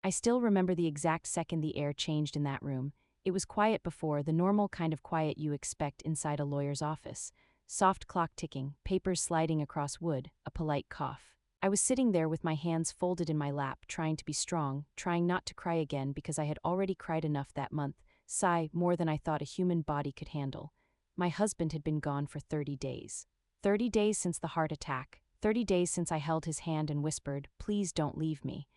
I still remember the exact second the air changed in that room. It was quiet before, the normal kind of quiet you expect inside a lawyer's office. Soft clock ticking, papers sliding across wood, a polite cough. I was sitting there with my hands folded in my lap, trying to be strong, trying not to cry again because I had already cried enough that month, sigh more than I thought a human body could handle. My husband had been gone for 30 days. 30 days since the heart attack, 30 days since I held his hand and whispered, "Please don't leave me."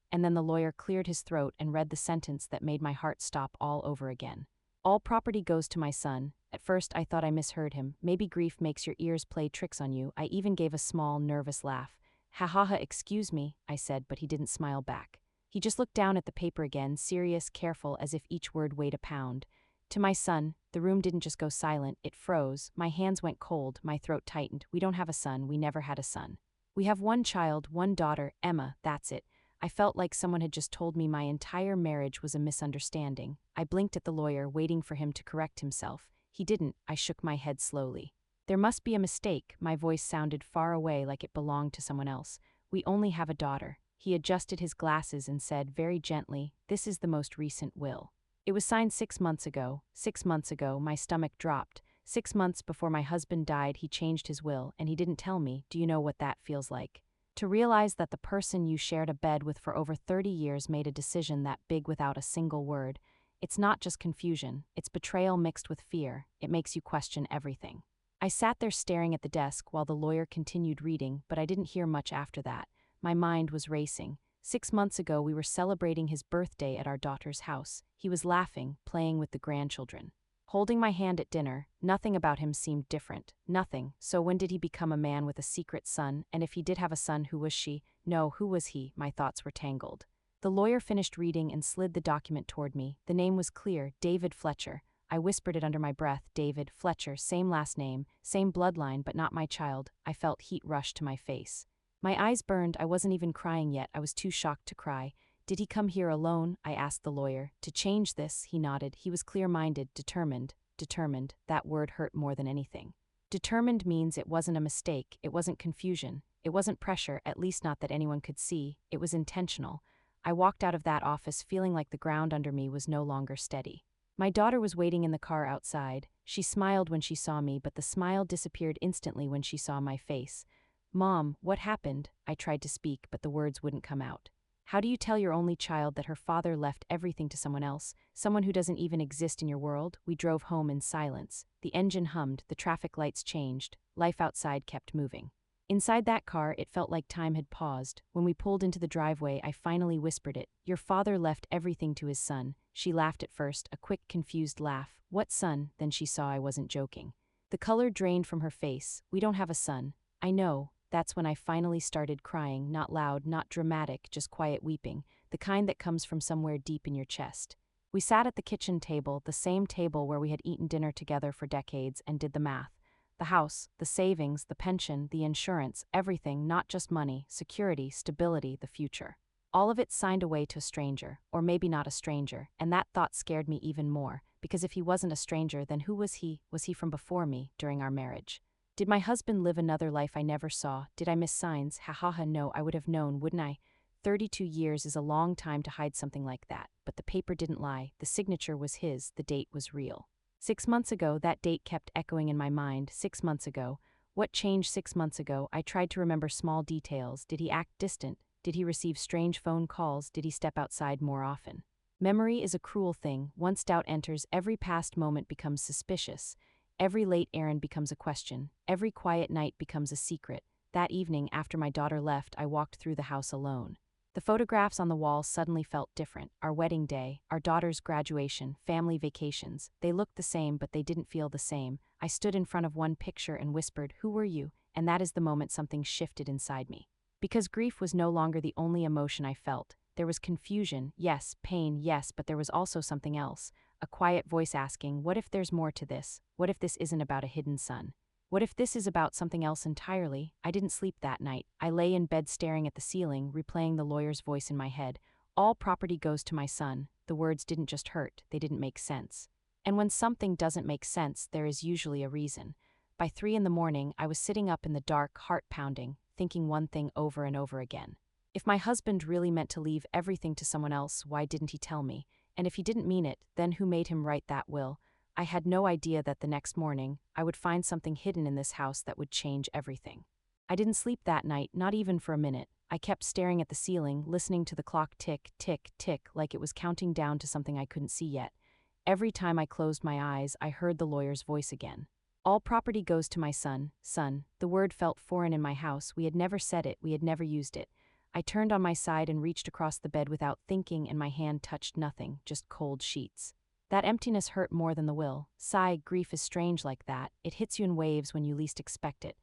And then the lawyer cleared his throat and read the sentence that made my heart stop all over again. All property goes to my son. At first I thought I misheard him. Maybe grief makes your ears play tricks on you. I even gave a small, nervous laugh. "Ha ha ha, excuse me," I said, but he didn't smile back. He just looked down at the paper again, serious, careful, as if each word weighed a pound. "To my son." The room didn't just go silent, it froze. My hands went cold, my throat tightened. "We don't have a son, we never had a son. We have one child, one daughter, Emma, that's it." I felt like someone had just told me my entire marriage was a misunderstanding. I blinked at the lawyer, waiting for him to correct himself. He didn't. I shook my head slowly. "There must be a mistake." My voice sounded far away, like it belonged to someone else. "We only have a daughter." He adjusted his glasses and said very gently, "This is the most recent will. It was signed 6 months ago." 6 months ago, my stomach dropped. 6 months before my husband died, he changed his will, and he didn't tell me. Do you know what that feels like? To realize that the person you shared a bed with for over 30 years made a decision that big without a single word. It's not just confusion, it's betrayal mixed with fear. It makes you question everything. I sat there staring at the desk while the lawyer continued reading, but I didn't hear much after that. My mind was racing. 6 months ago, we were celebrating his birthday at our daughter's house. He was laughing, playing with the grandchildren, holding my hand at dinner. Nothing about him seemed different. Nothing. So when did he become a man with a secret son? And if he did have a son, who was she? No, who was he? My thoughts were tangled. The lawyer finished reading and slid the document toward me. The name was clear, David Fletcher. I whispered it under my breath, David Fletcher, same last name, same bloodline, but not my child. I felt heat rush to my face. My eyes burned. I wasn't even crying yet. I was too shocked to cry. "Did he come here alone?" I asked the lawyer. "To change this," he nodded. He was clear-minded, determined. Determined. That word hurt more than anything. Determined means it wasn't a mistake, it wasn't confusion, it wasn't pressure, at least not that anyone could see. It was intentional. I walked out of that office feeling like the ground under me was no longer steady. My daughter was waiting in the car outside. She smiled when she saw me, but the smile disappeared instantly when she saw my face. "Mom, what happened?" I tried to speak, but the words wouldn't come out. How do you tell your only child that her father left everything to someone else, someone who doesn't even exist in your world? We drove home in silence. The engine hummed, the traffic lights changed, life outside kept moving. Inside that car, it felt like time had paused. When we pulled into the driveway, I finally whispered it. "Your father left everything to his son." She laughed at first, a quick, confused laugh. "What son?" Then she saw I wasn't joking. The color drained from her face. "We don't have a son." "I know." That's when I finally started crying, not loud, not dramatic, just quiet weeping, the kind that comes from somewhere deep in your chest. We sat at the kitchen table, the same table where we had eaten dinner together for decades, and did the math. The house, the savings, the pension, the insurance, everything, not just money, security, stability, the future. All of it signed away to a stranger, or maybe not a stranger, and that thought scared me even more, because if he wasn't a stranger, then who was he? Was he from before me, during our marriage? Did my husband live another life I never saw? Did I miss signs? Ha ha ha, no, I would have known, wouldn't I? 32 years is a long time to hide something like that, but the paper didn't lie, the signature was his, the date was real. 6 months ago, that date kept echoing in my mind. 6 months ago. What changed 6 months ago? I tried to remember small details. Did he act distant? Did he receive strange phone calls? Did he step outside more often? Memory is a cruel thing. Once doubt enters, every past moment becomes suspicious. Every late errand becomes a question. Every quiet night becomes a secret. That evening, after my daughter left, I walked through the house alone. The photographs on the wall suddenly felt different. Our wedding day, our daughter's graduation, family vacations. They looked the same, but they didn't feel the same. I stood in front of one picture and whispered, "Who were you?" And that is the moment something shifted inside me. Because grief was no longer the only emotion I felt. There was confusion, yes, pain, yes, but there was also something else. A quiet voice asking, what if there's more to this? What if this isn't about a hidden son? What if this is about something else entirely? I didn't sleep that night. I lay in bed staring at the ceiling, replaying the lawyer's voice in my head. All property goes to my son. The words didn't just hurt, they didn't make sense. And when something doesn't make sense, there is usually a reason. By 3 in the morning, I was sitting up in the dark, heart pounding, thinking one thing over and over again. If my husband really meant to leave everything to someone else, why didn't he tell me? And if he didn't mean it, then who made him write that will? I had no idea that the next morning, I would find something hidden in this house that would change everything. I didn't sleep that night, not even for a minute. I kept staring at the ceiling, listening to the clock tick, tick, tick, like it was counting down to something I couldn't see yet. Every time I closed my eyes, I heard the lawyer's voice again. All property goes to my son, son. The word felt foreign in my house. We had never said it, we had never used it. I turned on my side and reached across the bed without thinking, and my hand touched nothing, just cold sheets. That emptiness hurt more than the will. Sigh, grief is strange like that. It hits you in waves when you least expect it.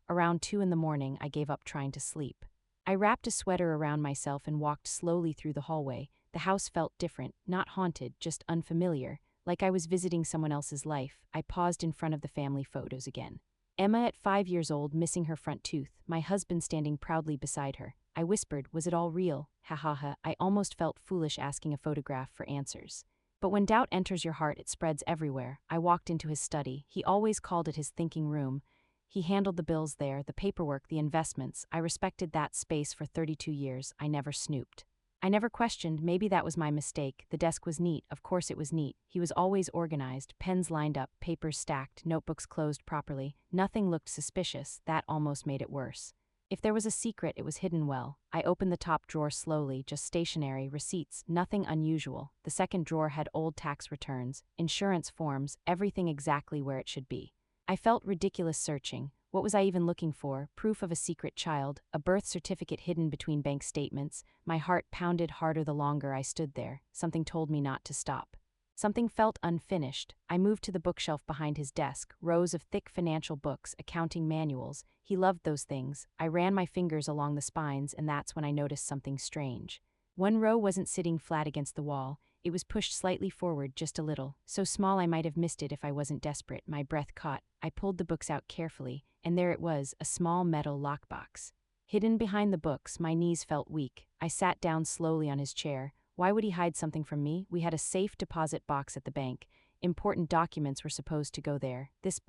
Around 2 in the morning, I gave up trying to sleep. I wrapped a sweater around myself and walked slowly through the hallway. The house felt different, not haunted, just unfamiliar, like I was visiting someone else's life. I paused in front of the family photos again. Emma at 5 years old, missing her front tooth, my husband standing proudly beside her. I whispered, was it all real? Ha ha ha. I almost felt foolish asking a photograph for answers. But when doubt enters your heart, it spreads everywhere. I walked into his study. He always called it his thinking room. He handled the bills there, the paperwork, the investments. I respected that space for 32 years. I never snooped. I never questioned. Maybe that was my mistake. The desk was neat. Of course it was neat. He was always organized, pens lined up, papers stacked, notebooks closed properly. Nothing looked suspicious. That almost made it worse. If there was a secret, it was hidden well. I opened the top drawer slowly, just stationery, receipts, nothing unusual. The second drawer had old tax returns, insurance forms, everything exactly where it should be. I felt ridiculous searching. What was I even looking for? Proof of a secret child, a birth certificate hidden between bank statements. My heart pounded harder the longer I stood there. Something told me not to stop. Something felt unfinished. I moved to the bookshelf behind his desk, rows of thick financial books, accounting manuals. He loved those things. I ran my fingers along the spines, and that's when I noticed something strange. One row wasn't sitting flat against the wall. It was pushed slightly forward, just a little, so small I might have missed it if I wasn't desperate. My breath caught. I pulled the books out carefully, and there it was, a small metal lockbox. Hidden behind the books, my knees felt weak. I sat down slowly on his chair. Why would he hide something from me? We had a safe deposit box at the bank. Important documents were supposed to go there. This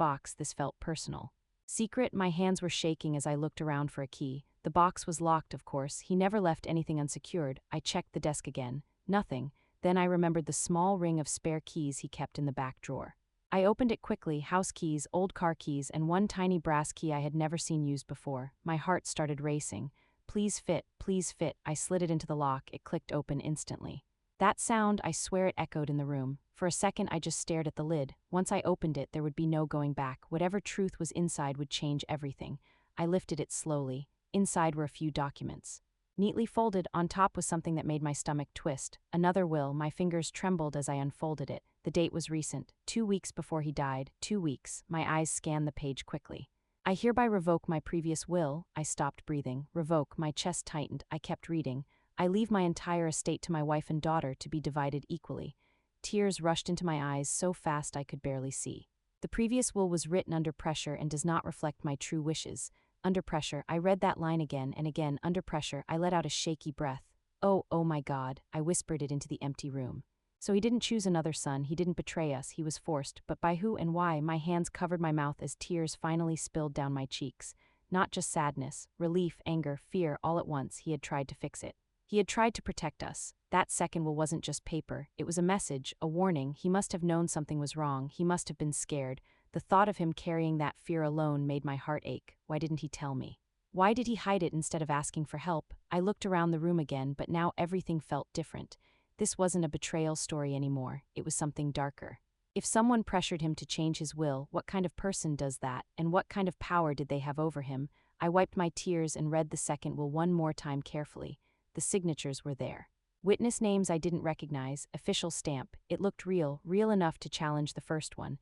felt personal. Secret, my hands were shaking as I looked around for a key. The box was locked, of course. He never left anything unsecured. I checked the desk again. Nothing. Then I remembered the small ring of spare keys he kept in the back drawer. I opened it quickly, house keys, old car keys, and one tiny brass key I had never seen used before. My heart started racing. Please fit, please fit. I slid it into the lock. It clicked open instantly. That sound, I swear it echoed in the room. For a second I just stared at the lid. Once I opened it, there would be no going back. Whatever truth was inside would change everything. I lifted it slowly. Inside were a few documents. Neatly folded, on top was something that made my stomach twist. Another will. My fingers trembled as I unfolded it. The date was recent. 2 weeks before he died. 2 weeks. My eyes scanned the page quickly. I hereby revoke my previous will. I stopped breathing. Revoke. My chest tightened. I kept reading. I leave my entire estate to my wife and daughter to be divided equally. Tears rushed into my eyes so fast I could barely see. The previous will was written under pressure and does not reflect my true wishes. Under pressure, I read that line again and again. Under pressure, I let out a shaky breath. Oh my God, I whispered it into the empty room. So he didn't choose another son, he didn't betray us, he was forced, but by who and why? My hands covered my mouth as tears finally spilled down my cheeks. Not just sadness, relief, anger, fear, all at once. He had tried to fix it. He had tried to protect us. That second will wasn't just paper, it was a message, a warning. He must have known something was wrong, he must have been scared. The thought of him carrying that fear alone made my heart ache. Why didn't he tell me? Why did he hide it instead of asking for help? I looked around the room again, but now everything felt different. This wasn't a betrayal story anymore, it was something darker. If someone pressured him to change his will, what kind of person does that, and what kind of power did they have over him? I wiped my tears and read the second will one more time carefully. The signatures were there. Witness names I didn't recognize, official stamp. It looked real, real enough to challenge the first one.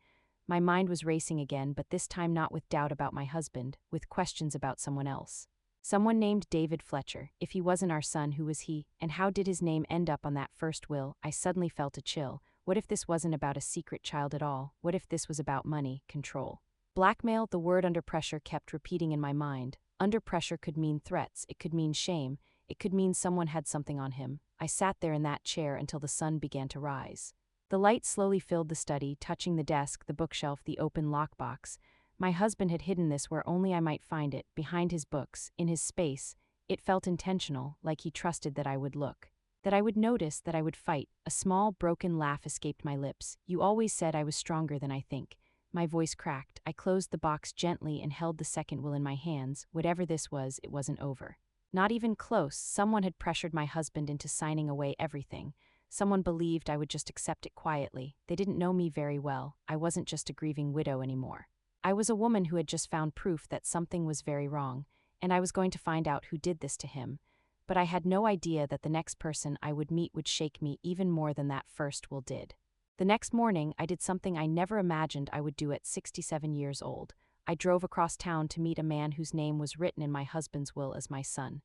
My mind was racing again, but this time not with doubt about my husband, with questions about someone else. Someone named David Fletcher. If he wasn't our son, who was he? And how did his name end up on that first will? I suddenly felt a chill. What if this wasn't about a secret child at all? What if this was about money, control? Blackmail, the word under pressure kept repeating in my mind. Under pressure could mean threats, it could mean shame, it could mean someone had something on him. I sat there in that chair until the sun began to rise. The light slowly filled the study, touching the desk, the bookshelf, the open lockbox. My husband had hidden this where only I might find it, behind his books, in his space, It felt intentional, like he trusted that I would look. That I would notice, that I would fight. A small, broken laugh escaped my lips. You always said I was stronger than I think. My voice cracked. I closed the box gently and held the second will in my hands. Whatever this was, it wasn't over. Not even close. Someone had pressured my husband into signing away everything. Someone believed I would just accept it quietly. They didn't know me very well. I wasn't just a grieving widow anymore. I was a woman who had just found proof that something was very wrong, and I was going to find out who did this to him. But I had no idea that the next person I would meet would shake me even more than that first will did. The next morning, I did something I never imagined I would do at 67 years old. I drove across town to meet a man whose name was written in my husband's will as my son.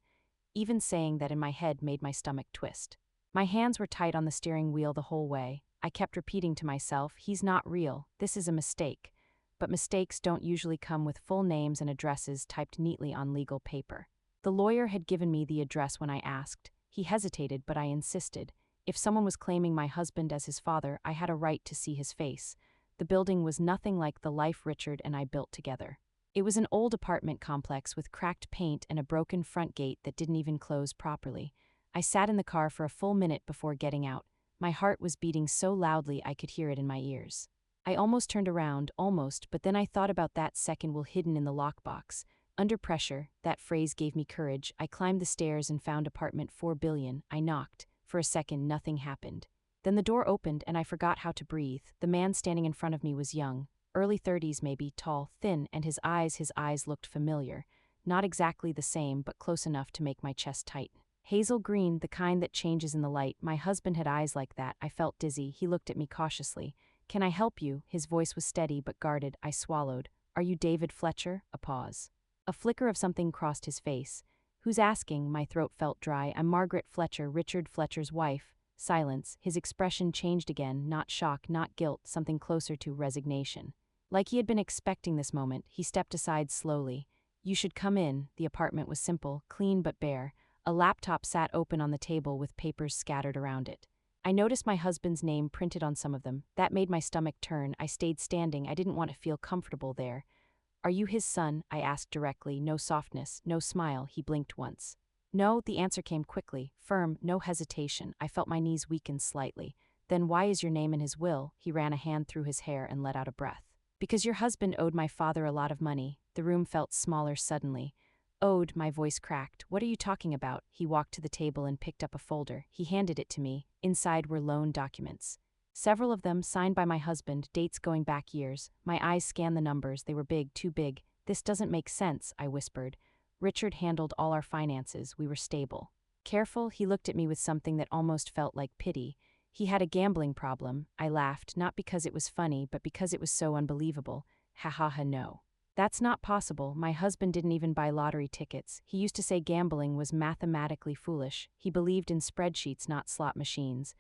Even saying that in my head made my stomach twist. My hands were tight on the steering wheel the whole way. I kept repeating to myself, he's not real, this is a mistake. But mistakes don't usually come with full names and addresses typed neatly on legal paper. The lawyer had given me the address when I asked. He hesitated, but I insisted. If someone was claiming my husband as his father, I had a right to see his face. The building was nothing like the life Richard and I built together. It was an old apartment complex with cracked paint and a broken front gate that didn't even close properly. I sat in the car for a full minute before getting out. My heart was beating so loudly I could hear it in my ears. I almost turned around, but then I thought about that second will hidden in the lockbox. Under pressure, that phrase gave me courage. I climbed the stairs and found apartment 4 billion. I knocked. For a second, nothing happened. Then the door opened and I forgot how to breathe. The man standing in front of me was young, early 30s maybe, tall, thin, and his eyes looked familiar. Not exactly the same, but close enough to make my chest tighten. Hazel green, the kind that changes in the light. My husband had eyes like that. I felt dizzy. He looked at me cautiously. Can I help you? His voice was steady but guarded. I swallowed. Are you David Fletcher? A pause. A flicker of something crossed his face. Who's asking? My throat felt dry. I'm Margaret Fletcher, Richard Fletcher's wife. Silence. His expression changed again, not shock, not guilt, something closer to resignation. Like he had been expecting this moment, he stepped aside slowly. You should come in. The apartment was simple, clean but bare. A laptop sat open on the table with papers scattered around it. I noticed my husband's name printed on some of them. That made my stomach turn. I stayed standing. I didn't want to feel comfortable there. Are you his son? I asked directly, no softness, no smile. He blinked once. No, the answer came quickly, firm, no hesitation. I felt my knees weaken slightly. Then why is your name in his will? He ran a hand through his hair and let out a breath. Because your husband owed my father a lot of money. The room felt smaller suddenly. Owed, my voice cracked. What are you talking about? He walked to the table and picked up a folder. He handed it to me. Inside were loan documents. Several of them signed by my husband, dates going back years. My eyes scanned the numbers. They were big, too big. This doesn't make sense, I whispered. Richard handled all our finances. We were stable. Careful, he looked at me with something that almost felt like pity. He had a gambling problem. I laughed, not because it was funny, but because it was so unbelievable. Ha ha ha, no. That's not possible. My husband didn't even buy lottery tickets. He used to say gambling was mathematically foolish. He believed in spreadsheets, not slot machines.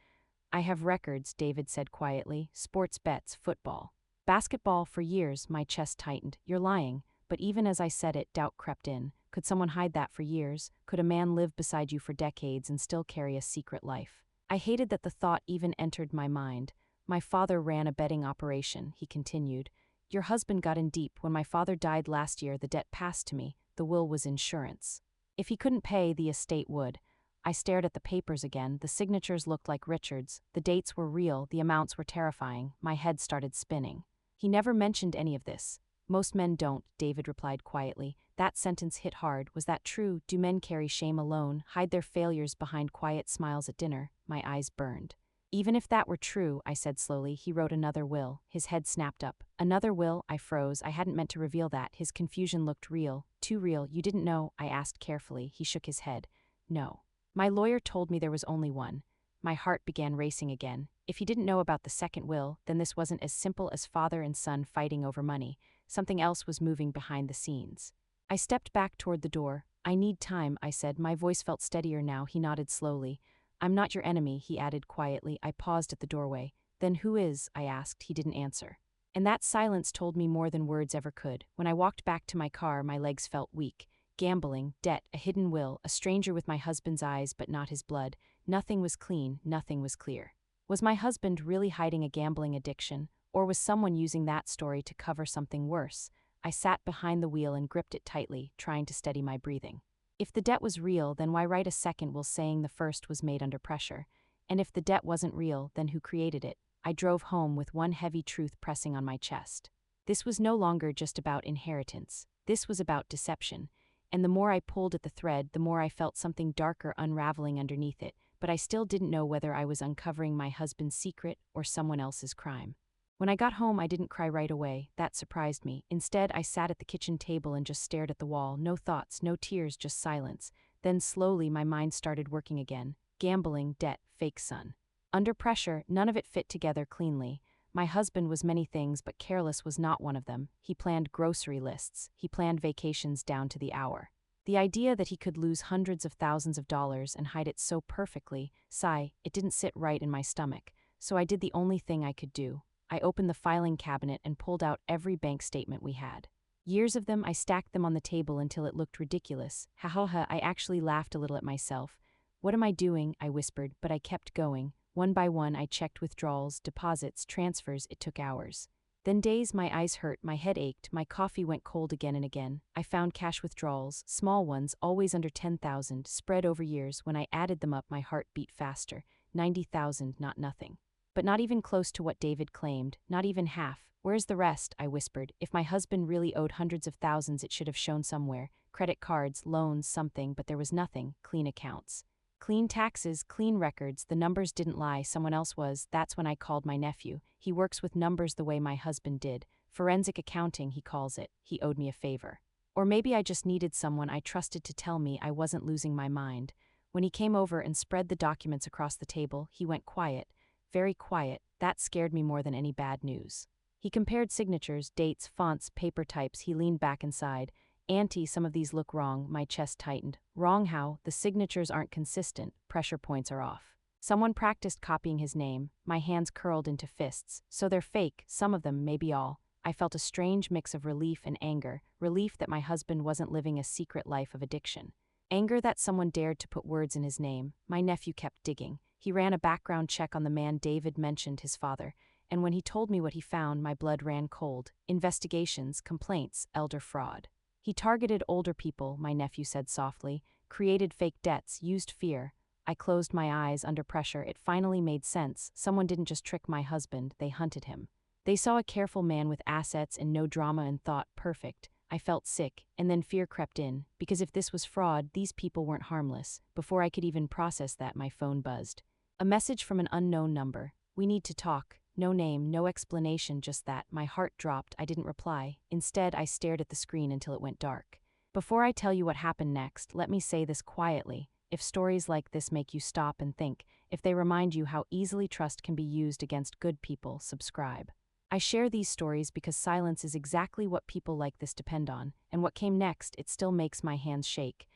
I have records, David said quietly. Sports bets, football. Basketball for years. My chest tightened. You're lying. But even as I said it, doubt crept in. Could someone hide that for years? Could a man live beside you for decades and still carry a secret life? I hated that the thought even entered my mind. My father ran a betting operation, he continued. Your husband got in deep. When my father died last year, the debt passed to me. The will was insurance. If he couldn't pay, the estate would. I stared at the papers again. The signatures looked like Richard's. The dates were real. The amounts were terrifying. My head started spinning. He never mentioned any of this. Most men don't, David replied quietly. That sentence hit hard. Was that true? Do men carry shame alone, hide their failures behind quiet smiles at dinner? My eyes burned. Even if that were true, I said slowly, he wrote another will. His head snapped up. Another will? I froze. I hadn't meant to reveal that. His confusion looked real. Too real. You didn't know? I asked carefully. He shook his head. No. My lawyer told me there was only one. My heart began racing again. If he didn't know about the second will, then this wasn't as simple as father and son fighting over money. Something else was moving behind the scenes. I stepped back toward the door. I need time, I said. My voice felt steadier now. He nodded slowly. I'm not your enemy, he added quietly. I paused at the doorway. Then who is? I asked. He didn't answer. And that silence told me more than words ever could. When I walked back to my car, my legs felt weak. Gambling, debt, a hidden will, a stranger with my husband's eyes but not his blood. Nothing was clean, nothing was clear. Was my husband really hiding a gambling addiction, or was someone using that story to cover something worse? I sat behind the wheel and gripped it tightly, trying to steady my breathing. If the debt was real, then why write a second will saying the first was made under pressure? And if the debt wasn't real, then who created it? I drove home with one heavy truth pressing on my chest. This was no longer just about inheritance. This was about deception. And the more I pulled at the thread, the more I felt something darker unraveling underneath it, but I still didn't know whether I was uncovering my husband's secret or someone else's crime. When I got home, I didn't cry right away. That surprised me. Instead, I sat at the kitchen table and just stared at the wall. No thoughts, no tears, just silence. Then slowly my mind started working again. Gambling, debt, fake son. Under pressure, none of it fit together cleanly. My husband was many things, but careless was not one of them. He planned grocery lists. He planned vacations down to the hour. The idea that he could lose hundreds of thousands of dollars and hide it so perfectly, it didn't sit right in my stomach. So I did the only thing I could do. I opened the filing cabinet and pulled out every bank statement we had. Years of them, I stacked them on the table until it looked ridiculous. Ha ha ha, I actually laughed a little at myself. What am I doing? I whispered, but I kept going. One by one, I checked withdrawals, deposits, transfers. It took hours. Then days, my eyes hurt, my head ached, my coffee went cold again and again. I found cash withdrawals, small ones, always under 10,000, spread over years. When I added them up, my heart beat faster. 90,000, not nothing. But not even close to what David claimed, not even half. Where's the rest? I whispered. If my husband really owed hundreds of thousands, it should have shown somewhere. Credit cards, loans, something, but there was nothing. Clean accounts. Clean taxes, clean records. The numbers didn't lie, someone else was. That's when I called my nephew. He works with numbers the way my husband did. Forensic accounting, he calls it. He owed me a favor. Or maybe I just needed someone I trusted to tell me I wasn't losing my mind. When he came over and spread the documents across the table, he went quiet. Very quiet. That scared me more than any bad news. He compared signatures, dates, fonts, paper types. He leaned back and sighed. Auntie, some of these look wrong. My chest tightened. Wrong how? The signatures aren't consistent. Pressure points are off. Someone practiced copying his name. My hands curled into fists. So they're fake, some of them, maybe all. I felt a strange mix of relief and anger. Relief that my husband wasn't living a secret life of addiction. Anger that someone dared to put words in his name. My nephew kept digging. He ran a background check on the man David mentioned, his father, and when he told me what he found, my blood ran cold. Investigations, complaints, elder fraud. He targeted older people, my nephew said softly, created fake debts, used fear. I closed my eyes under pressure. It finally made sense. Someone didn't just trick my husband, they hunted him. They saw a careful man with assets and no drama and thought, perfect. I felt sick, and then fear crept in, because if this was fraud, these people weren't harmless. Before I could even process that, my phone buzzed. A message from an unknown number. We need to talk. No name, no explanation, just that. My heart dropped. I didn't reply. Instead, I stared at the screen until it went dark. Before I tell you what happened next, let me say this quietly. If stories like this make you stop and think, if they remind you how easily trust can be used against good people, subscribe. I share these stories because silence is exactly what people like this depend on, and what came next, it still makes my hands shake.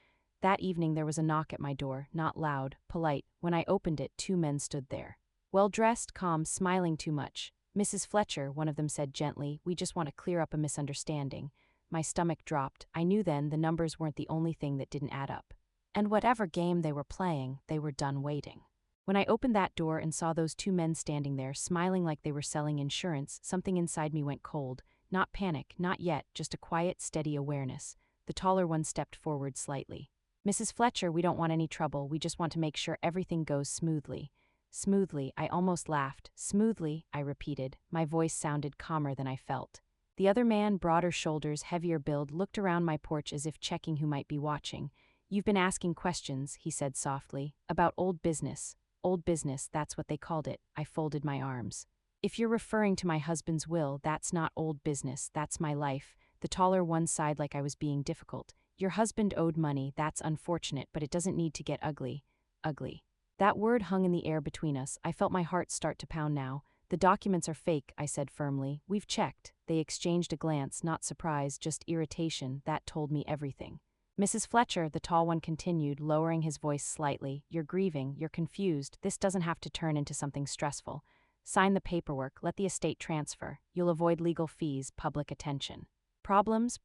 That evening there was a knock at my door, not loud, polite. When I opened it, 2 men stood there. Well-dressed, calm, smiling too much. Mrs. Fletcher, one of them said gently, we just want to clear up a misunderstanding. My stomach dropped. I knew then the numbers weren't the only thing that didn't add up. And whatever game they were playing, they were done waiting. When I opened that door and saw those 2 men standing there, smiling like they were selling insurance, something inside me went cold. Not panic, not yet, just a quiet, steady awareness. The taller one stepped forward slightly. Mrs. Fletcher, we don't want any trouble. We just want to make sure everything goes smoothly. Smoothly, I almost laughed. Smoothly, I repeated. My voice sounded calmer than I felt. The other man, broader shoulders, heavier build, looked around my porch as if checking who might be watching. You've been asking questions, he said softly, about old business. Old business, that's what they called it. I folded my arms. If you're referring to my husband's will, that's not old business, that's my life. The taller one sighed like I was being difficult. Your husband owed money, that's unfortunate, but it doesn't need to get ugly. Ugly. That word hung in the air between us. I felt my heart start to pound now. The documents are fake, I said firmly. We've checked. They exchanged a glance, not surprise, just irritation. That told me everything. Mrs. Fletcher, the tall one continued, lowering his voice slightly. You're grieving, you're confused. This doesn't have to turn into something stressful. Sign the paperwork, let the estate transfer. You'll avoid legal fees, public attention. Problems,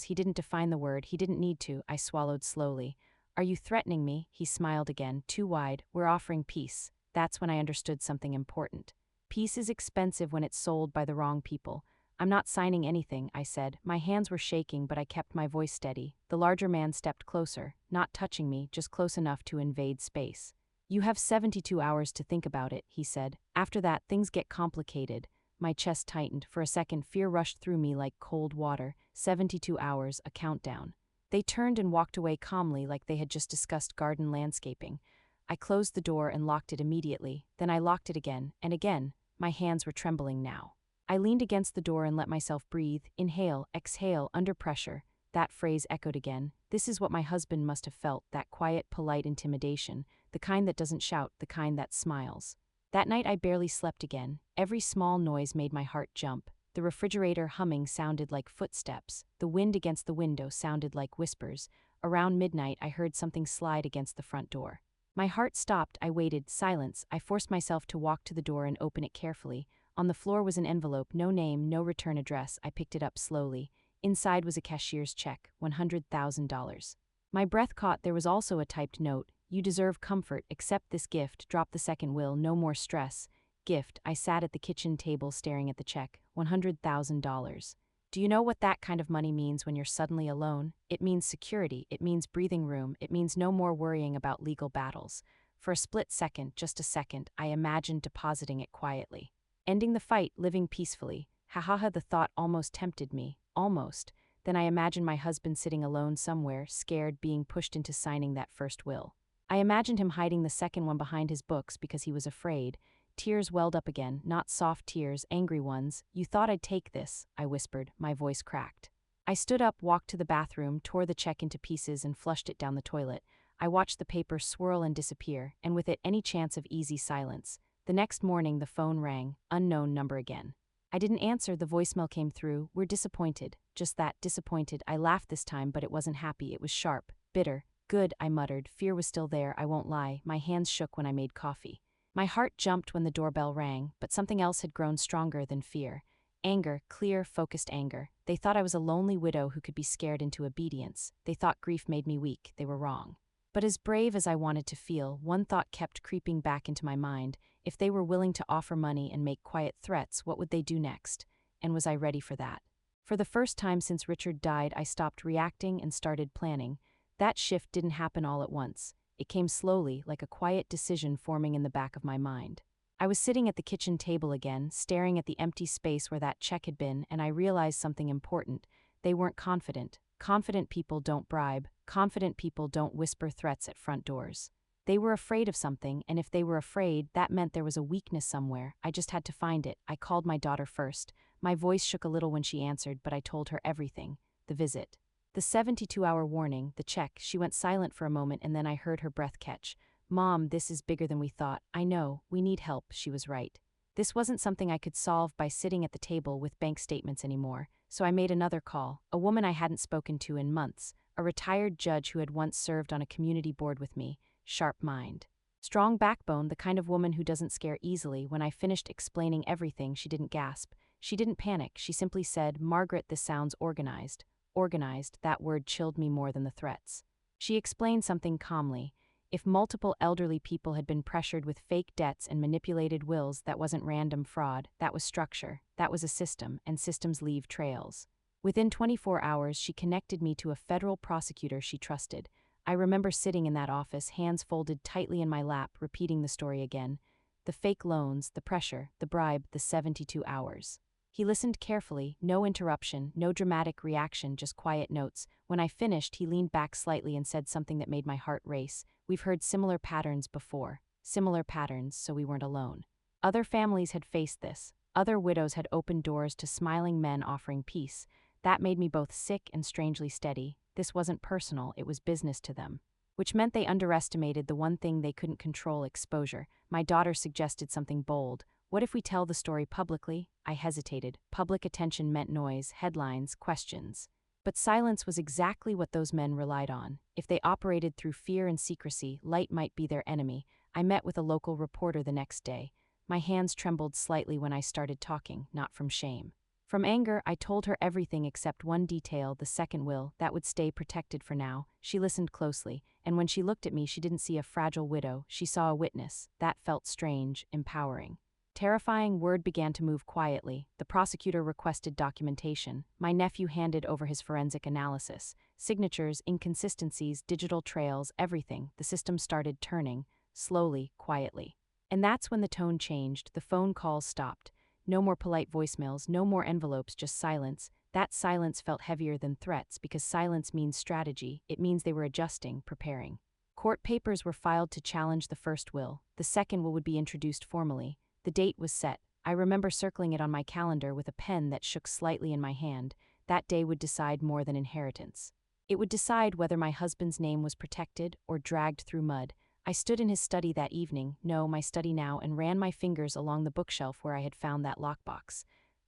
he didn't define the word, he didn't need to. I swallowed slowly. Are you threatening me? He smiled again, too wide. We're offering peace. That's when I understood something important. Peace is expensive when it's sold by the wrong people. I'm not signing anything, I said. My hands were shaking, but I kept my voice steady. The larger man stepped closer, not touching me, just close enough to invade space. You have 72 hours to think about it, he said. After that, things get complicated. My chest tightened. For a second, fear rushed through me like cold water. 72 hours, a countdown. They turned and walked away calmly like they had just discussed garden landscaping. I closed the door and locked it immediately. Then I locked it again, and again. My hands were trembling now. I leaned against the door and let myself breathe. Inhale, exhale, under pressure. That phrase echoed again. This is what my husband must have felt, that quiet, polite intimidation, the kind that doesn't shout, the kind that smiles. That night I barely slept again. Every small noise made my heart jump. The refrigerator humming sounded like footsteps. The wind against the window sounded like whispers. Around midnight I heard something slide against the front door. My heart stopped. I waited, silence. I forced myself to walk to the door and open it carefully. On the floor was an envelope, no name, no return address. I picked it up slowly. Inside was a cashier's check, $100,000. My breath caught. There was also a typed note. You deserve comfort. Accept this gift. Drop the second will. No more stress. Gift. I sat at the kitchen table staring at the check. $100,000. Do you know what that kind of money means when you're suddenly alone? It means security. It means breathing room. It means no more worrying about legal battles. For a split second, just a second, I imagined depositing it quietly. Ending the fight, living peacefully. Ha, the thought almost tempted me. Almost. Then I imagined my husband sitting alone somewhere, scared, being pushed into signing that first will. I imagined him hiding the second one behind his books because he was afraid. Tears welled up again, not soft tears, angry ones. You thought I'd take this, I whispered, my voice cracked. I stood up, walked to the bathroom, tore the check into pieces and flushed it down the toilet. I watched the paper swirl and disappear, and with it any chance of easy silence. The next morning the phone rang, unknown number again. I didn't answer. The voicemail came through. We're disappointed. Just that, disappointed. I laughed this time, but it wasn't happy. It was sharp, bitter. Good, I muttered. Fear was still there, I won't lie. My hands shook when I made coffee. My heart jumped when the doorbell rang, but something else had grown stronger than fear. Anger, clear, focused anger. They thought I was a lonely widow who could be scared into obedience. They thought grief made me weak. They were wrong. But as brave as I wanted to feel, one thought kept creeping back into my mind. If they were willing to offer money and make quiet threats, what would they do next? And was I ready for that? For the first time since Richard died, I stopped reacting and started planning. That shift didn't happen all at once. It came slowly, like a quiet decision forming in the back of my mind. I was sitting at the kitchen table again, staring at the empty space where that check had been, and I realized something important. They weren't confident. Confident people don't bribe. Confident people don't whisper threats at front doors. They were afraid of something, and if they were afraid, that meant there was a weakness somewhere. I just had to find it. I called my daughter first. My voice shook a little when she answered, but I told her everything. The visit. The 72-hour warning, the check. She went silent for a moment, and then I heard her breath catch. Mom, this is bigger than we thought. I know, we need help. She was right. This wasn't something I could solve by sitting at the table with bank statements anymore, so I made another call. A woman I hadn't spoken to in months, a retired judge who had once served on a community board with me. Sharp mind. Strong backbone, the kind of woman who doesn't scare easily. When I finished explaining everything, she didn't gasp. She didn't panic. She simply said, Margaret, this sounds organized. Organized, that word chilled me more than the threats. She explained something calmly. If multiple elderly people had been pressured with fake debts and manipulated wills, that wasn't random fraud, that was structure, that was a system, and systems leave trails. Within 24 hours, she connected me to a federal prosecutor she trusted. I remember sitting in that office, hands folded tightly in my lap, repeating the story again. The fake loans, the pressure, the bribe, the 72 hours. He listened carefully, no interruption, no dramatic reaction, just quiet notes. When I finished, he leaned back slightly and said something that made my heart race. We've heard similar patterns before. Similar patterns, so we weren't alone. Other families had faced this. Other widows had opened doors to smiling men offering peace. That made me both sick and strangely steady. This wasn't personal, it was business to them. Which meant they underestimated the one thing they couldn't control: exposure. My daughter suggested something bold. What if we tell the story publicly? I hesitated. Public attention meant noise, headlines, questions. But silence was exactly what those men relied on. If they operated through fear and secrecy, light might be their enemy. I met with a local reporter the next day. My hands trembled slightly when I started talking, not from shame. From anger, I told her everything except one detail, the second will, that would stay protected for now. She listened closely, and when she looked at me, she didn't see a fragile widow, she saw a witness. That felt strange, empowering. Terrifying, word began to move quietly. The prosecutor requested documentation. My nephew handed over his forensic analysis. Signatures, inconsistencies, digital trails, everything. The system started turning, slowly, quietly. And that's when the tone changed. The phone calls stopped. No more polite voicemails, no more envelopes, just silence. That silence felt heavier than threats because silence means strategy. It means they were adjusting, preparing. Court papers were filed to challenge the first will. The second will would be introduced formally. The date was set. I remember circling it on my calendar with a pen that shook slightly in my hand. That day would decide more than inheritance. It would decide whether my husband's name was protected or dragged through mud. I stood in his study that evening, no, my study now, and ran my fingers along the bookshelf where I had found that lockbox.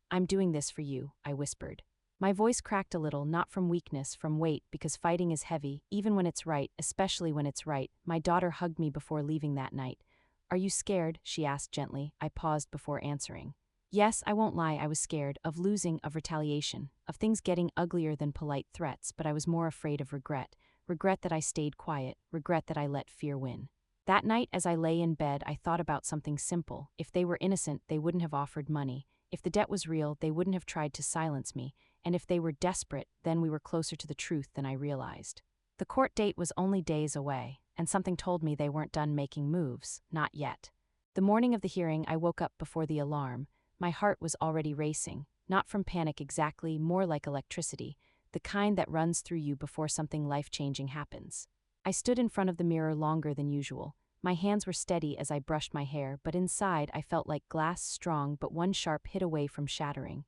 "I'm doing this for you," I whispered. My voice cracked a little, not from weakness, from weight, because fighting is heavy, even when it's right, especially when it's right. My daughter hugged me before leaving that night. "Are you scared?" she asked gently. I paused before answering. Yes, I won't lie, I was scared, of losing, of retaliation, of things getting uglier than polite threats, but I was more afraid of regret. Regret that I stayed quiet, regret that I let fear win. That night, as I lay in bed, I thought about something simple. If they were innocent, they wouldn't have offered money. If the debt was real, they wouldn't have tried to silence me. And if they were desperate, then we were closer to the truth than I realized. The court date was only days away, and something told me they weren't done making moves, not yet. The morning of the hearing, I woke up before the alarm. My heart was already racing, not from panic exactly, more like electricity, the kind that runs through you before something life-changing happens. I stood in front of the mirror longer than usual. My hands were steady as I brushed my hair, but inside I felt like glass, strong but one sharp hit away from shattering.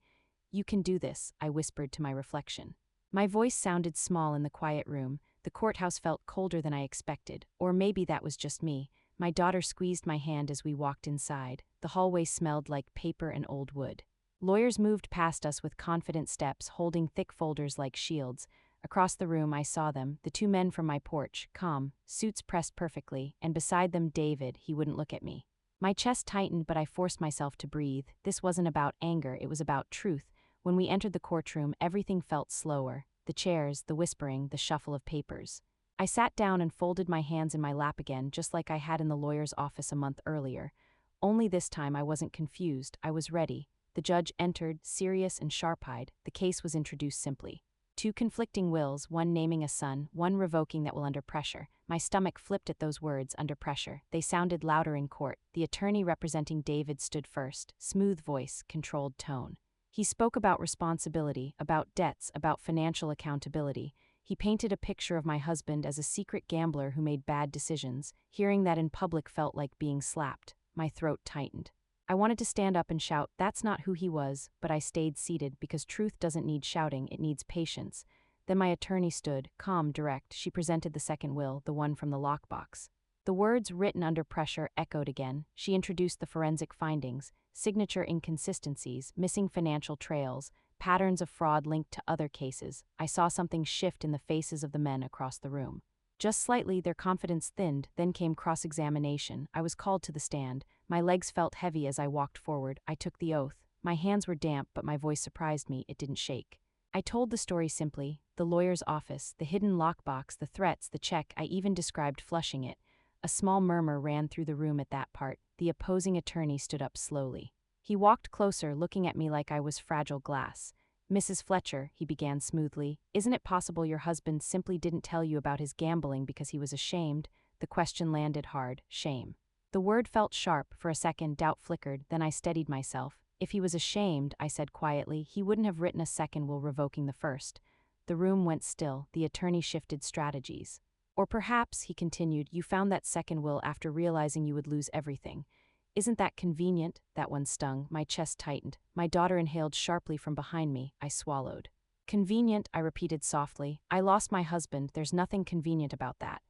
"You can do this," I whispered to my reflection. My voice sounded small in the quiet room. The courthouse felt colder than I expected, or maybe that was just me. My daughter squeezed my hand as we walked inside. The hallway smelled like paper and old wood. Lawyers moved past us with confident steps, holding thick folders like shields. Across the room I saw them, the two men from my porch, calm, suits pressed perfectly, and beside them David. He wouldn't look at me. My chest tightened, but I forced myself to breathe. This wasn't about anger, it was about truth. When we entered the courtroom, everything felt slower. The chairs, the whispering, the shuffle of papers. I sat down and folded my hands in my lap again, just like I had in the lawyer's office a month earlier. Only this time I wasn't confused, I was ready. The judge entered, serious and sharp-eyed. The case was introduced simply. Two conflicting wills, one naming a son, one revoking that will under pressure. My stomach flipped at those words, under pressure. They sounded louder in court. The attorney representing David stood first, smooth voice, controlled tone. He spoke about responsibility, about debts, about financial accountability. He painted a picture of my husband as a secret gambler who made bad decisions. Hearing that in public felt like being slapped. My throat tightened. I wanted to stand up and shout, "That's not who he was," but I stayed seated because truth doesn't need shouting, it needs patience. Then my attorney stood, calm, direct. She presented the second will, the one from the lockbox. The words written under pressure echoed again. She introduced the forensic findings, signature inconsistencies, missing financial trails, patterns of fraud linked to other cases. I saw something shift in the faces of the men across the room. Just slightly, their confidence thinned, then came cross-examination. I was called to the stand. My legs felt heavy as I walked forward. I took the oath. My hands were damp, but my voice surprised me, it didn't shake. I told the story simply, the lawyer's office, the hidden lockbox, the threats, the check. I even described flushing it. A small murmur ran through the room at that part. The opposing attorney stood up slowly. He walked closer, looking at me like I was fragile glass. "Mrs. Fletcher," he began smoothly, "isn't it possible your husband simply didn't tell you about his gambling because he was ashamed?" The question landed hard, shame. The word felt sharp. For a second, doubt flickered, then I steadied myself. "If he was ashamed," I said quietly, "he wouldn't have written a second will revoking the first." The room went still. The attorney shifted strategies. "Or perhaps," he continued, "you found that second will after realizing you would lose everything. Isn't that convenient?" That one stung. My chest tightened. My daughter inhaled sharply from behind me. I swallowed. "Convenient," I repeated softly. "I lost my husband. There's nothing convenient about that."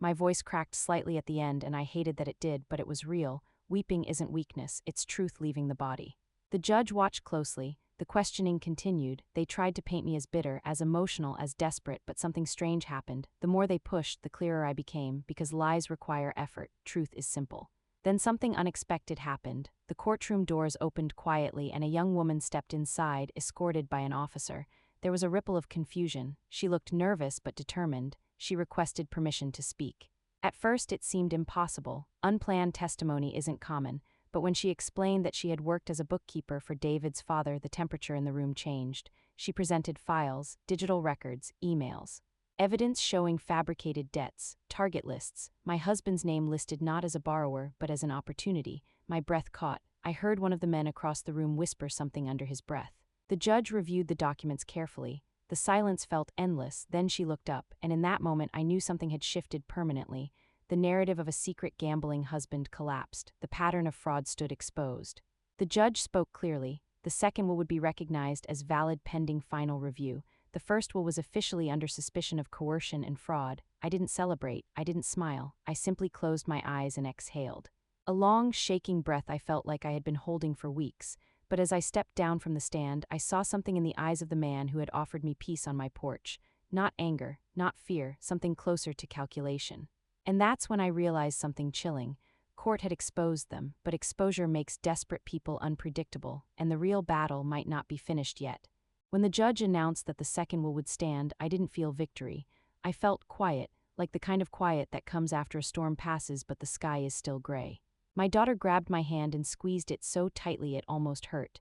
My voice cracked slightly at the end, and I hated that it did, but it was real. Weeping isn't weakness, it's truth leaving the body. The judge watched closely. The questioning continued. They tried to paint me as bitter, as emotional, as desperate, but something strange happened. The more they pushed, the clearer I became, because lies require effort, truth is simple. Then something unexpected happened. The courtroom doors opened quietly and a young woman stepped inside, escorted by an officer. There was a ripple of confusion. She looked nervous but determined. She requested permission to speak. At first it seemed impossible. Unplanned testimony isn't common. but when she explained that she had worked as a bookkeeper for David's father, the temperature in the room changed. She presented files, digital records, emails. Evidence showing fabricated debts, target lists, my husband's name listed not as a borrower but as an opportunity. My breath caught. I heard one of the men across the room whisper something under his breath. The judge reviewed the documents carefully. The silence felt endless, then she looked up, and in that moment I knew something had shifted permanently. The narrative of a secret gambling husband collapsed. The pattern of fraud stood exposed. The judge spoke clearly. The second will would be recognized as valid pending final review. The first will was officially under suspicion of coercion and fraud. I didn't celebrate. I didn't smile. I simply closed my eyes and exhaled. A long, shaking breath I felt like I had been holding for weeks. But as I stepped down from the stand, I saw something in the eyes of the man who had offered me peace on my porch. Not anger, not fear, something closer to calculation. And that's when I realized something chilling. Court had exposed them, but exposure makes desperate people unpredictable, and the real battle might not be finished yet. When the judge announced that the second will would stand, I didn't feel victory. I felt quiet, like the kind of quiet that comes after a storm passes but the sky is still gray. My daughter grabbed my hand and squeezed it so tightly it almost hurt.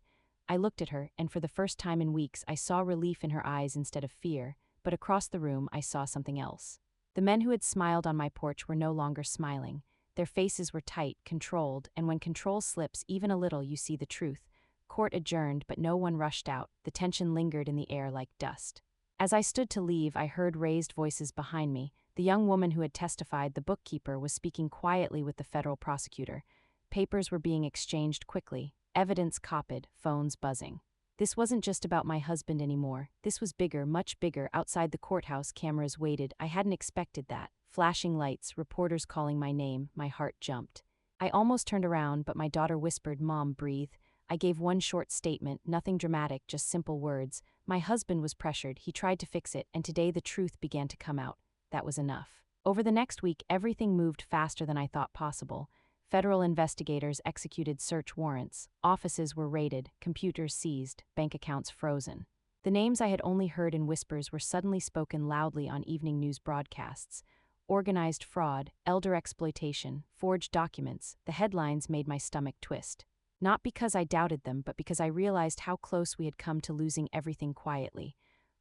I looked at her, and for the first time in weeks I saw relief in her eyes instead of fear, but across the room I saw something else. The men who had smiled on my porch were no longer smiling. Their faces were tight, controlled, and when control slips even a little you see the truth. Court adjourned, but no one rushed out. The tension lingered in the air like dust. As I stood to leave, I heard raised voices behind me. The young woman who had testified, the bookkeeper, was speaking quietly with the federal prosecutor. Papers were being exchanged quickly, evidence copied, phones buzzing. This wasn't just about my husband anymore. This was bigger, much bigger. Outside the courthouse, cameras waited. I hadn't expected that. Flashing lights, reporters calling my name, my heart jumped. I almost turned around, but my daughter whispered, "Mom, breathe." I gave one short statement, nothing dramatic, just simple words. My husband was pressured, he tried to fix it, and today the truth began to come out. That was enough. Over the next week, everything moved faster than I thought possible. Federal investigators executed search warrants, offices were raided, computers seized, bank accounts frozen. The names I had only heard in whispers were suddenly spoken loudly on evening news broadcasts. Organized fraud, elder exploitation, forged documents. The headlines made my stomach twist. Not because I doubted them, but because I realized how close we had come to losing everything quietly.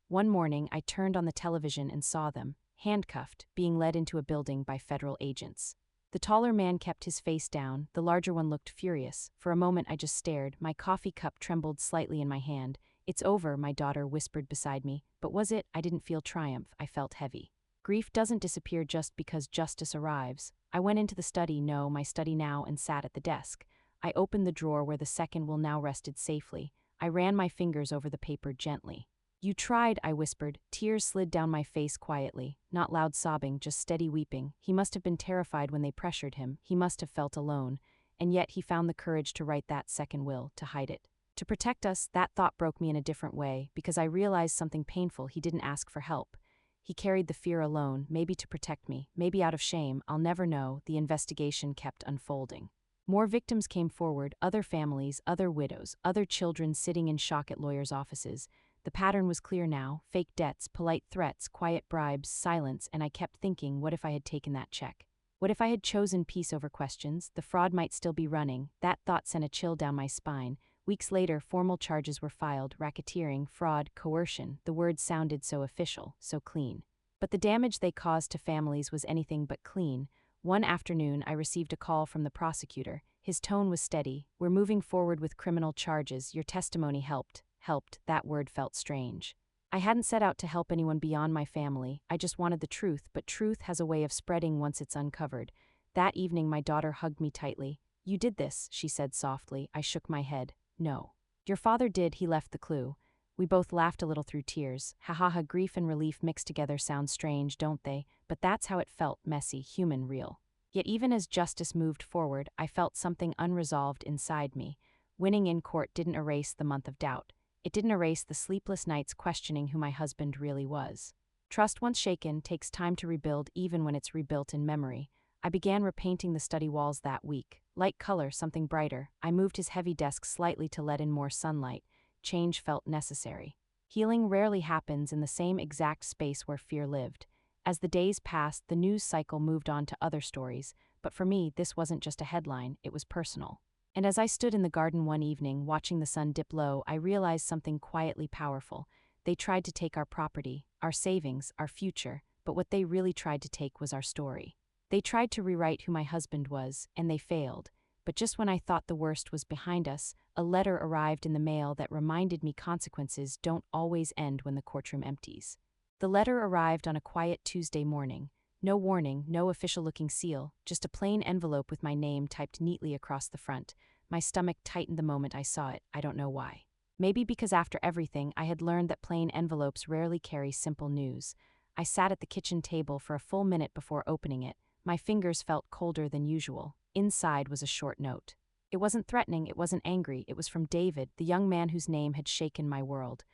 One morning, I turned on the television and saw them, handcuffed, being led into a building by federal agents. The taller man kept his face down, the larger one looked furious. For a moment I just stared, my coffee cup trembled slightly in my hand. "It's over," my daughter whispered beside me. But was it? I didn't feel triumph, I felt heavy. Grief doesn't disappear just because justice arrives. I went into the study, my study now, and sat at the desk. I opened the drawer where the second will now rested safely. I ran my fingers over the paper gently. "You tried," I whispered. Tears slid down my face quietly, not loud sobbing, just steady weeping. He must have been terrified when they pressured him. He must have felt alone. And yet he found the courage to write that second will, to hide it. To protect us, that thought broke me in a different way, because I realized something painful. He didn't ask for help. He carried the fear alone, maybe to protect me, maybe out of shame. I'll never know. The investigation kept unfolding. More victims came forward, other families, other widows, other children sitting in shock at lawyers' offices. The pattern was clear now: fake debts, polite threats, quiet bribes, silence, and I kept thinking, what if I had taken that check? What if I had chosen peace over questions? The fraud might still be running. That thought sent a chill down my spine. Weeks later, formal charges were filed: racketeering, fraud, coercion. The words sounded so official, so clean. But the damage they caused to families was anything but clean. One afternoon, I received a call from the prosecutor. His tone was steady. "We're moving forward with criminal charges. Your testimony helped." Helped, that word felt strange. I hadn't set out to help anyone beyond my family. I just wanted the truth, but truth has a way of spreading once it's uncovered. That evening, my daughter hugged me tightly. "You did this," she said softly. I shook my head. "No. Your father did, he left the clue." We both laughed a little through tears. Ha ha ha, grief and relief mixed together sound strange, don't they? But that's how it felt, messy, human, real. Yet even as justice moved forward, I felt something unresolved inside me. Winning in court didn't erase the month of doubt. It didn't erase the sleepless nights questioning who my husband really was. Trust once shaken takes time to rebuild, even when it's rebuilt in memory. I began repainting the study walls that week. Light color, something brighter. I moved his heavy desk slightly to let in more sunlight. Change felt necessary. Healing rarely happens in the same exact space where fear lived. As the days passed, the news cycle moved on to other stories, but for me, this wasn't just a headline, it was personal. And as I stood in the garden one evening, watching the sun dip low, I realized something quietly powerful. They tried to take our property, our savings, our future, but what they really tried to take was our story. They tried to rewrite who my husband was, and they failed. But just when I thought the worst was behind us, a letter arrived in the mail that reminded me consequences don't always end when the courtroom empties. The letter arrived on a quiet Tuesday morning. No warning, no official-looking seal, just a plain envelope with my name typed neatly across the front. My stomach tightened the moment I saw it, I don't know why. Maybe because after everything, I had learned that plain envelopes rarely carry simple news. I sat at the kitchen table for a full minute before opening it. My fingers felt colder than usual. Inside was a short note. It wasn't threatening, it wasn't angry, it was from David, the young man whose name had shaken my world.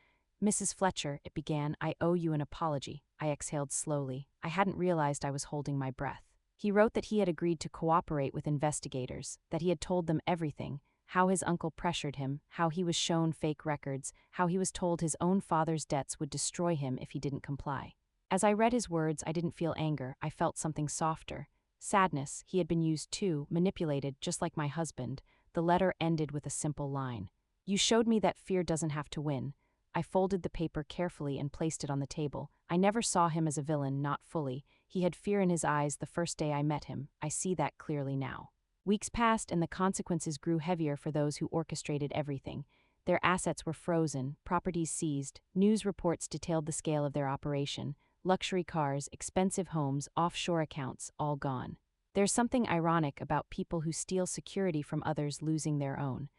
"Mrs. Fletcher," it began, "I owe you an apology." I exhaled slowly. I hadn't realized I was holding my breath. He wrote that he had agreed to cooperate with investigators, that he had told them everything, how his uncle pressured him, how he was shown fake records, how he was told his own father's debts would destroy him if he didn't comply. As I read his words, I didn't feel anger, I felt something softer. Sadness. He had been used too, manipulated, just like my husband. The letter ended with a simple line. "You showed me that fear doesn't have to win." I folded the paper carefully and placed it on the table. I never saw him as a villain, not fully. He had fear in his eyes the first day I met him. I see that clearly now. Weeks passed and the consequences grew heavier for those who orchestrated everything. Their assets were frozen, properties seized, news reports detailed the scale of their operation. Luxury cars, expensive homes, offshore accounts, all gone. There's something ironic about people who steal security from others losing their own.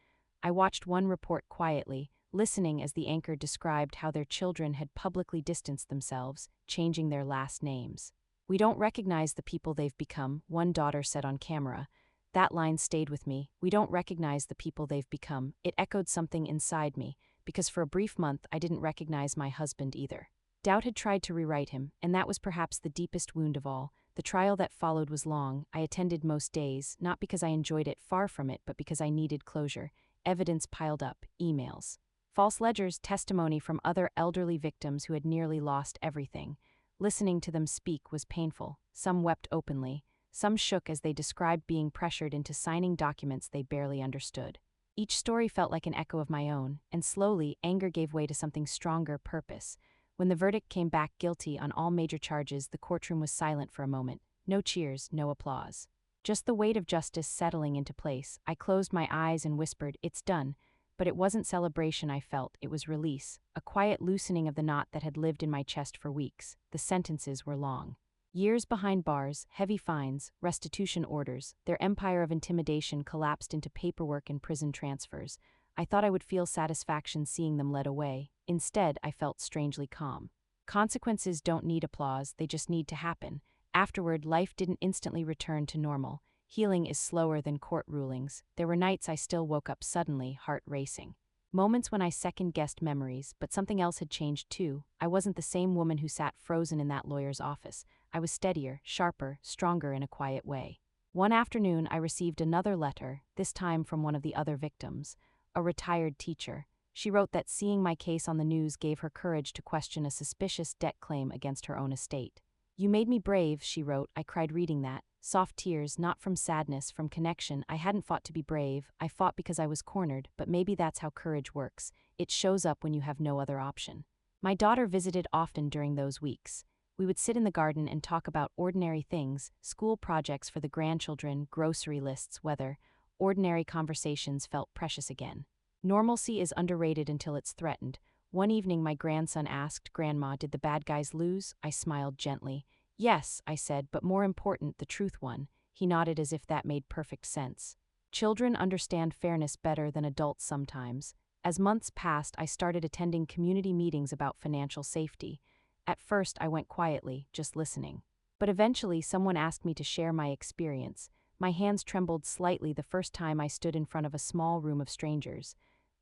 I watched one report quietly, listening as the anchor described how their children had publicly distanced themselves, changing their last names. "We don't recognize the people they've become," one daughter said on camera. That line stayed with me. "We don't recognize the people they've become." It echoed something inside me, because for a brief month I didn't recognize my husband either. Doubt had tried to rewrite him, and that was perhaps the deepest wound of all. The trial that followed was long. I attended most days, not because I enjoyed it, far from it, but because I needed closure. Evidence piled up, emails, false ledgers, testimony from other elderly victims who had nearly lost everything. Listening to them speak was painful. Some wept openly. Some shook as they described being pressured into signing documents they barely understood. Each story felt like an echo of my own, and slowly, anger gave way to something stronger: purpose. When the verdict came back guilty on all major charges, the courtroom was silent for a moment. No cheers, no applause. Just the weight of justice settling into place. I closed my eyes and whispered, "It's done." But it wasn't celebration I felt, it was release, a quiet loosening of the knot that had lived in my chest for weeks. The sentences were long. Years behind bars, heavy fines, restitution orders, their empire of intimidation collapsed into paperwork and prison transfers. I thought I would feel satisfaction seeing them led away. Instead, I felt strangely calm. Consequences don't need applause, they just need to happen. Afterward, life didn't instantly return to normal. Healing is slower than court rulings. There were nights I still woke up suddenly, heart racing. Moments when I second-guessed memories, but something else had changed too. I wasn't the same woman who sat frozen in that lawyer's office. I was steadier, sharper, stronger in a quiet way. One afternoon, I received another letter, this time from one of the other victims, a retired teacher. She wrote that seeing my case on the news gave her courage to question a suspicious debt claim against her own estate. "You made me brave," she wrote. I cried reading that. Soft tears, not from sadness, from connection. I hadn't fought to be brave. I fought because I was cornered, but maybe that's how courage works. It shows up when you have no other option. My daughter visited often during those weeks. We would sit in the garden and talk about ordinary things, school projects for the grandchildren, grocery lists, weather. Ordinary conversations felt precious again. Normalcy is underrated until it's threatened. One evening my grandson asked, "Grandma, did the bad guys lose?" I smiled gently. "Yes," I said, "but more important, the truth won." He nodded as if that made perfect sense. Children understand fairness better than adults sometimes. As months passed, I started attending community meetings about financial safety. At first, I went quietly, just listening. But eventually, someone asked me to share my experience. My hands trembled slightly the first time I stood in front of a small room of strangers.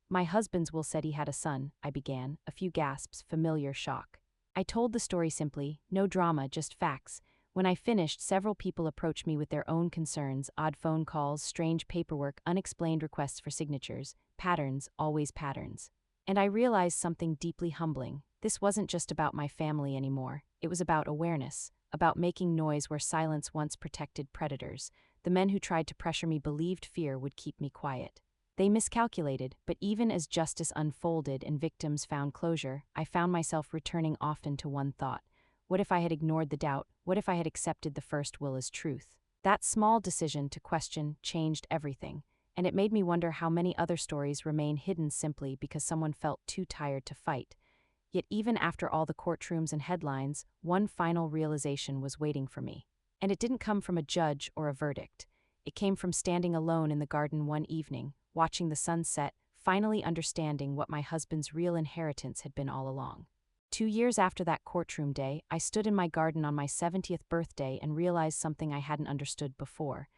"My husband's will said he had a son," I began, a few gasps, familiar shock. I told the story simply, no drama, just facts. When I finished, several people approached me with their own concerns: odd phone calls, strange paperwork, unexplained requests for signatures, patterns, always patterns. And I realized something deeply humbling. This wasn't just about my family anymore. It was about awareness, about making noise where silence once protected predators. The men who tried to pressure me believed fear would keep me quiet. They miscalculated, but even as justice unfolded and victims found closure, I found myself returning often to one thought. What if I had ignored the doubt? What if I had accepted the first will as truth? That small decision to question changed everything, and it made me wonder how many other stories remain hidden simply because someone felt too tired to fight. Yet even after all the courtrooms and headlines, one final realization was waiting for me. And it didn't come from a judge or a verdict. It came from standing alone in the garden one evening, watching the sun set, finally understanding what my husband's real inheritance had been all along. 2 years after that courtroom day, I stood in my garden on my 70th birthday and realized something I hadn't understood before.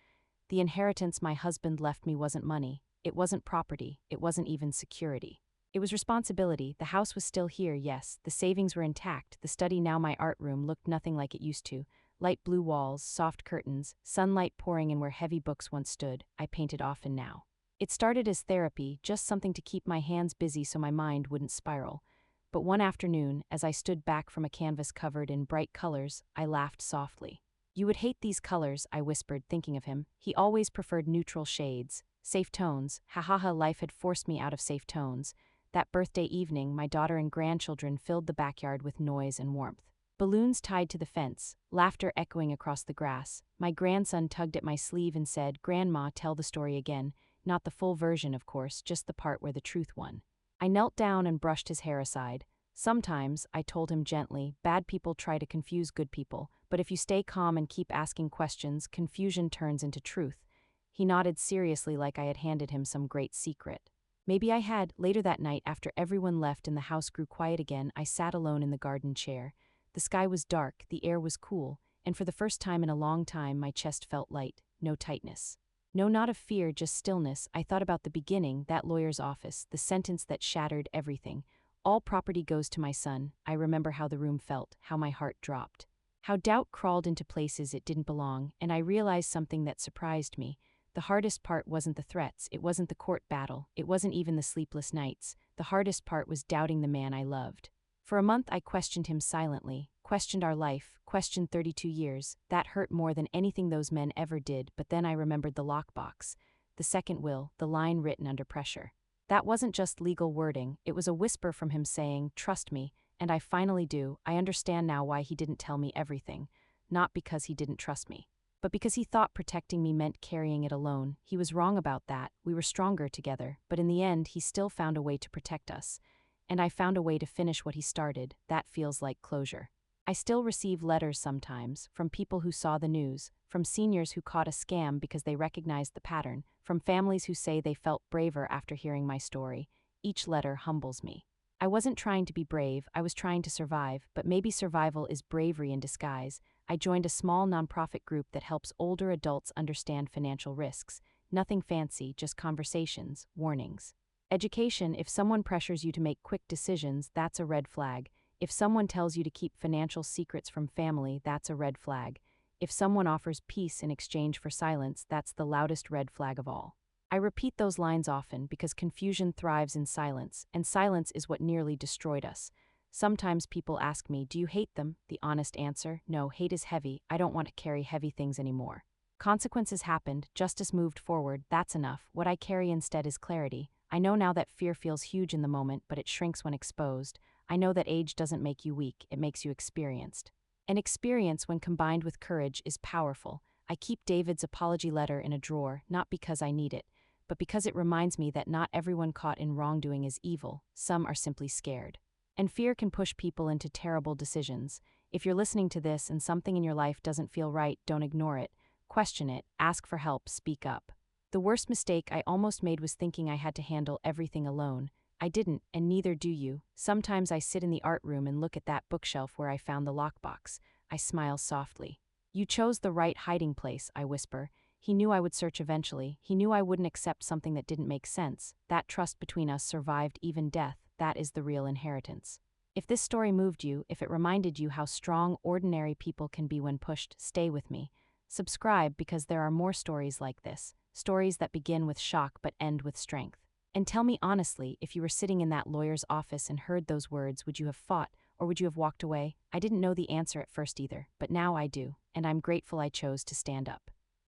The inheritance my husband left me wasn't money, it wasn't property, it wasn't even security. It was responsibility. The house was still here, yes, the savings were intact, the study, now my art room, looked nothing like it used to. Light blue walls, soft curtains, sunlight pouring in where heavy books once stood. I painted often now. It started as therapy, just something to keep my hands busy so my mind wouldn't spiral. But one afternoon, as I stood back from a canvas covered in bright colors, I laughed softly. "You would hate these colors," I whispered, thinking of him. He always preferred neutral shades, safe tones. Ha, life had forced me out of safe tones. That birthday evening, my daughter and grandchildren filled the backyard with noise and warmth. Balloons tied to the fence, laughter echoing across the grass. My grandson tugged at my sleeve and said, "Grandma, tell the story again." Not the full version, of course, just the part where the truth won. I knelt down and brushed his hair aside. "Sometimes," I told him gently, "bad people try to confuse good people, but if you stay calm and keep asking questions, confusion turns into truth." He nodded seriously, like I had handed him some great secret. Maybe I had. Later that night, after everyone left and the house grew quiet again, I sat alone in the garden chair. The sky was dark, the air was cool, and for the first time in a long time my chest felt light, no tightness. No, not of fear, just stillness. I thought about the beginning, that lawyer's office, the sentence that shattered everything. "All property goes to my son." I remember how the room felt, how my heart dropped. How doubt crawled into places it didn't belong, and I realized something that surprised me. The hardest part wasn't the threats, it wasn't the court battle, it wasn't even the sleepless nights. The hardest part was doubting the man I loved. For a month I questioned him silently, questioned our life, questioned 32 years. That hurt more than anything those men ever did, but then I remembered the lockbox, the second will, the line written under pressure. That wasn't just legal wording, it was a whisper from him saying, "Trust me," and I finally do. I understand now why he didn't tell me everything. Not because he didn't trust me, but because he thought protecting me meant carrying it alone. He was wrong about that. We were stronger together, but in the end, he still found a way to protect us. And I found a way to finish what he started. That feels like closure. I still receive letters sometimes, from people who saw the news, from seniors who caught a scam because they recognized the pattern, from families who say they felt braver after hearing my story. Each letter humbles me. I wasn't trying to be brave, I was trying to survive, but maybe survival is bravery in disguise. I joined a small nonprofit group that helps older adults understand financial risks. Nothing fancy, just conversations, warnings. Education: if someone pressures you to make quick decisions, that's a red flag. If someone tells you to keep financial secrets from family, that's a red flag. If someone offers peace in exchange for silence, that's the loudest red flag of all. I repeat those lines often because confusion thrives in silence, and silence is what nearly destroyed us. Sometimes people ask me, "Do you hate them?" The honest answer: no, hate is heavy. I don't want to carry heavy things anymore. Consequences happened, justice moved forward, that's enough. What I carry instead is clarity. I know now that fear feels huge in the moment, but it shrinks when exposed. I know that age doesn't make you weak, it makes you experienced. And experience, when combined with courage, is powerful. I keep David's apology letter in a drawer, not because I need it, but because it reminds me that not everyone caught in wrongdoing is evil, some are simply scared. And fear can push people into terrible decisions. If you're listening to this and something in your life doesn't feel right, don't ignore it. Question it, ask for help, speak up. The worst mistake I almost made was thinking I had to handle everything alone. I didn't, and neither do you. Sometimes I sit in the art room and look at that bookshelf where I found the lockbox. I smile softly. "You chose the right hiding place," I whisper. He knew I would search eventually. He knew I wouldn't accept something that didn't make sense. That trust between us survived even death. That is the real inheritance. If this story moved you, if it reminded you how strong ordinary people can be when pushed, stay with me. Subscribe, because there are more stories like this. Stories that begin with shock but end with strength. And tell me honestly, if you were sitting in that lawyer's office and heard those words, would you have fought, or would you have walked away? I didn't know the answer at first either, but now I do, and I'm grateful I chose to stand up.